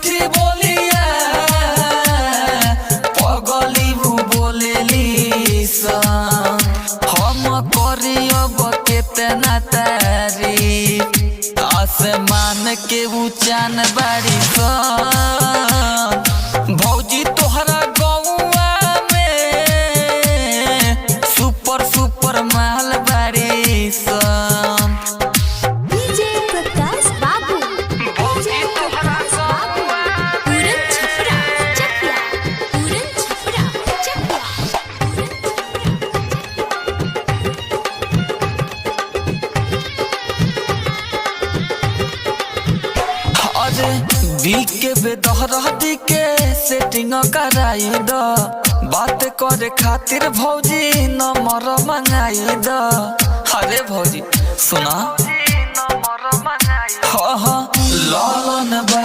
मीठी बोलिया पगली बोलेली सा हम करियब केतना तारीफ आसमान के उचान बाड़ी सा भौजी तोहरा गौआ में सुपर सुपर माल बाड़ी सा डीजे प्रकाश बाबू भौजी तोहरा गौआ पूरन छपरा चकिया पूरन छपरा चकिया अरे बीक के बेदहरदी के सेटिंग कराई द बात करे खातिर भौजी नंबर मंगाई द अरे भौजी सुना हाँ हाँ लालन बा